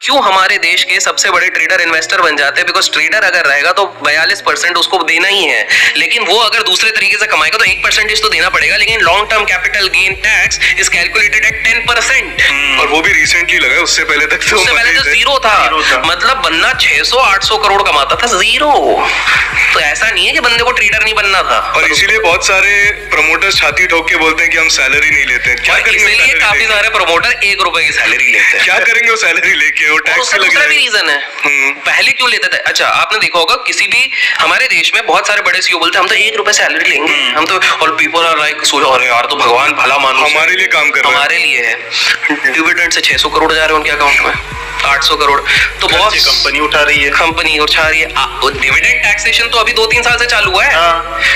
क्यों हमारे देश के सबसे बड़े ट्रेडर इन्वेस्टर बन जाते हैं? बिकॉज ट्रेडर अगर रहेगा तो 42% उसको देना ही है, लेकिन वो अगर दूसरे तरीके से कमाएगा तो 1% तो देना पड़ेगा, लेकिन long term capital gain tax is calculated at 10%। और वो भी रिसेंटली लगा, उससे पहले तक तो जीरो था। मतलब बंदा 600-800 करोड़ कमाता था, जीरो। तो ऐसा नहीं है कि बंदे को ट्रेडर नहीं बनना था। और इसीलिए बहुत सारे प्रमोटर्स छाती ठोक के बोलते हैं कि हम सैलरी नहीं लेते। क्या करेंगे? इसीलिए काफी सारे प्रमोटर 1 रुपए की सैलरी लेते हैं। क्या करेंगे वो सैलरी लेके? वो टैक्स लग दूसरा भी रीजन है। पहले क्यों लेते थे? अच्छा, आपने देखा होगा किसी भी हमारे देश में बहुत सारे बड़े सीईओ बोलते हैं हम तो 1 रुपए सैलरी लेंगे, हम तो, और पीपल आर लाइक सोचो अरे यार तो भगवान भला मानो, हमारे लिए काम कर रहा है, हमारे लिए है। डिविडेंड से 600 करोड़ जा रहे हैं उनके अकाउंट में, 800 करोड़। तो बहुत कंपनी उठा रही है, कंपनी उठा रही है। डिविडेंड टैक्सेशन तो अभी 2-3 साल से चालू हुआ है।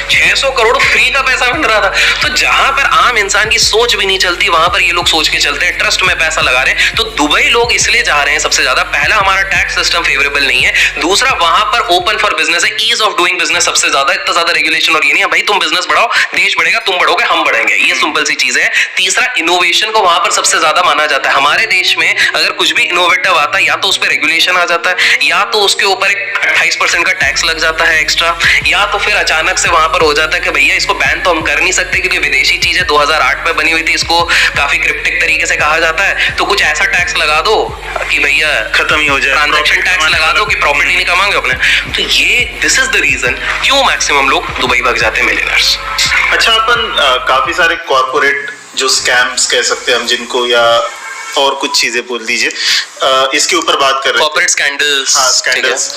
600 करोड़ फ्री का पैसा मिल रहा था। तो जहां पर आम इंसान की सोच भी नहीं चलती, वहां पर ये लोग सोच के चलते हैं, ट्रस्ट में पैसा लगा रहे हैं। तो दुबई लोग इसलिए जा रहे हैं सबसे ज्यादा। पहला, हमारा टैक्स सिस्टम फेवरेबल नहीं है। दूसरा, वहां पर ओपन फॉर बिजनेस है, ईज ऑफ डूइंग बिजनेस सबसे ज्यादा। इतना ज्यादा रेगुलेशन और ये नहीं है भाई तुम बिजनेस बढ़ाओ, देश बढ़ेगा, तुम बढ़ोगे हम बढ़ेंगे, ये सिंपल सी चीज है। तीसरा, इनोवेशन को वहां पर सबसे ज्यादा माना जाता है। हमारे देश में अगर कुछ भी इनोवेटिव आता है, या तो उस पर रेगुलेशन आ जाता है, या तो उसके ऊपर एक 28% का टैक्स लग जाता है एक्स्ट्रा, या तो फिर अचानक से वहां पर हो जाता है कि भैया इसको बैन तो हम कर नहीं सकते क्योंकि विदेशी चीज है, 2008 में बनी हुई थी, इसको काफी क्रिप्टिक तरीके से कहा जाता है, तो कुछ ऐसा टैक्स लगा दो कि भैया खत्म ही हो जाए, ट्रांजैक्शन टैक्स लगा दो कि प्रॉफिट ही नहीं कमाएंगे अपने। तो ये दिस इज द रीजन क्यों मैक्सिमम लोग दुबई भाग जाते हैं मिलियनर्स। अच्छा, अपन काफी सारे कॉर्पोरेट जो स्कैम्स कह सकते हैं हम जिनको, या और कुछ चीजें बोल दीजिए, इसके ऊपर बात कर रहे हैं, कॉर्पोरेट स्कैंडल्स। हाँ, स्कैंडल्स।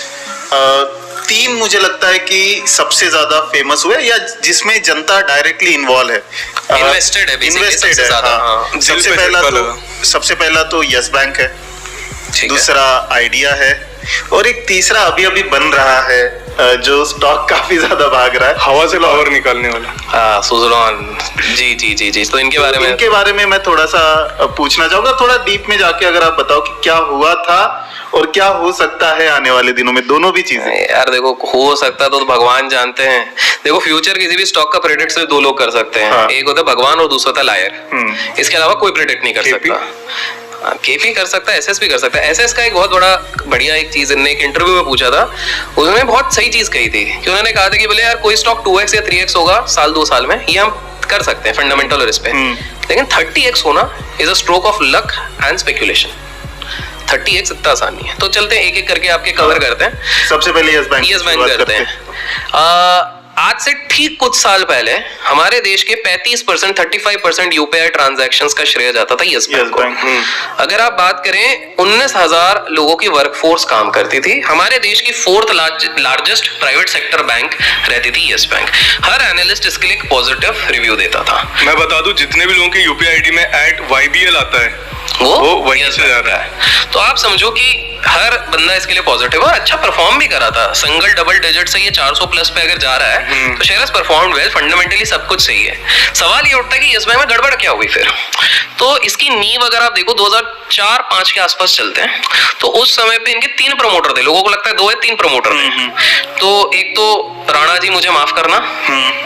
3 मुझे लगता है कि सबसे ज्यादा फेमस हुए, या जिसमें जनता डायरेक्टली इन्वॉल्व है, इन्वेस्टेड है, इन्वेस्टेड है। हाँ। सबसे पहला तो यस बैंक है, दूसरा आइडिया है, और एक तीसरा अभी अभी बन रहा है जो स्टॉक काफी ज्यादा भाग रहा है, हवा से पावर निकालने वाला, सुज़लोन। जी। तो इनके बारे में मैं थोड़ा सा पूछना चाहूंगा, थोड़ा डीप में जाके अगर आप बताओ कि क्या हुआ था और क्या हो सकता है आने वाले दिनों में, दोनों भी चीजें। यार देखो, हो सकता तो भगवान जानते हैं। देखो, फ्यूचर किसी भी स्टॉक का प्रेडिक्ट सिर्फ 2 लोग कर सकते हैं। हाँ। एक होता है भगवान और दूसरा होता है लायर। इसके अलावा कोई प्रेडिक्ट नहीं कर सकता। केपी कर सकता है, एसएस भी कर सकता है। एसएस का एक बहुत बड़ा बढ़िया एक चीज इन्होंने एक इंटरव्यू में पूछा था, उन्होंने बहुत सही चीज कही थी कि उन्होंने कहा था कि बोले यार कोई स्टॉक 2x या 3x होगा साल 2 साल में, ये हम कर सकते हैं फंडामेंटल और इस पे, लेकिन 30x होना is a stroke of luck and speculation. 30x इतना आसान नहीं है। तो चलते हैं एक एक करके आपके कवर करते हैं। सबसे पहले यस बैंक करते हैं। आज से ठीक कुछ साल पहले हमारे देश के 35%, 35% यूपीआई ट्रांजैक्शंस का श्रेय जाता था यस बैंक को। अगर आप बात करें, 19,000 लोगों की वर्कफोर्स काम करती थी। हमारे देश की 4th largest private sector bank रहती थी यस बैंक। हर एनालिस्ट इसके लिए एक पॉजिटिव रिव्यू देता था। मैं बता दूं, जितने भी लोगों के यूपीआई आईडी में @YBL आता है वो वहीं से जा रहा है। तो आप समझो कि हर बंदा इसके लिए पॉजिटिव है, अच्छा परफॉर्म भी करा था। सिंगल डबल डिजिट से ये 400 प्लस पे अगर जा रहा है तो share has performed well, fundamentally सब कुछ सही है। सवाल ये उठता है कि यस बैंक में गड़बड़ क्या हुई फिर। तो इसकी नींव अगर आप देखो 2004-5 के आसपास चलते हैं, तो उस समय पे इनके 3 प्रमोटर थे। लोगों को लगता है 2 या 3 प्रमोटर थे। तो एक तो राणा जी, मुझे माफ करना,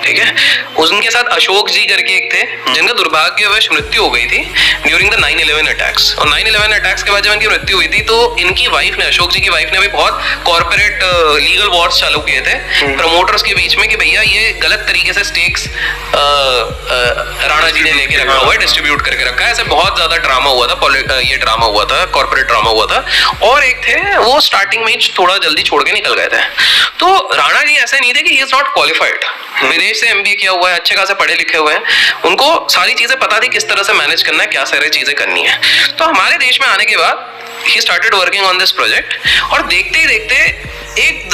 ठीक है, उनके साथ अशोक जी करके एक थे जिनका दुर्भाग्यवश मृत्यु हो गई थी ड्यूरिंग द 9/11 अटैक्स। और 9/11 अटैक्स के बाद जब इनकी मृत्यु हुई थी तो इनकी वाइफ ने, अशोक जी की वाइफ ने भी बहुत कॉर्पोरेट लीगल वॉर्स चालू किए थे प्रमोटर्स के बीच में कि भैया ये गलत तरीके से स्टेक्स राणा जी ने लेके रखा हुआ है, डिस्ट्रीब्यूट करके रखा है। ऐसे बहुत ज्यादा ड्रामा हुआ था, ये ड्रामा हुआ था, कॉर्पोरेट ड्रामा हुआ था। और एक थे वो स्टार्टिंग में ही थोड़ा जल्दी छोड़ के निकल गए थे। तो राणा जी ऐसे नहीं थे कि ही इज नॉट क्वालिफाइड, विदेश से MBA किया हुआ है, अच्छे खासे पढ़े लिखे हुए हैं, उनको सारी चीजें पता थी किस तरह से मैनेज करना है, क्या सारी चीजें करनी है। तो हमारे देश में आने के बाद he started working on this project, और देखते ही देखते एक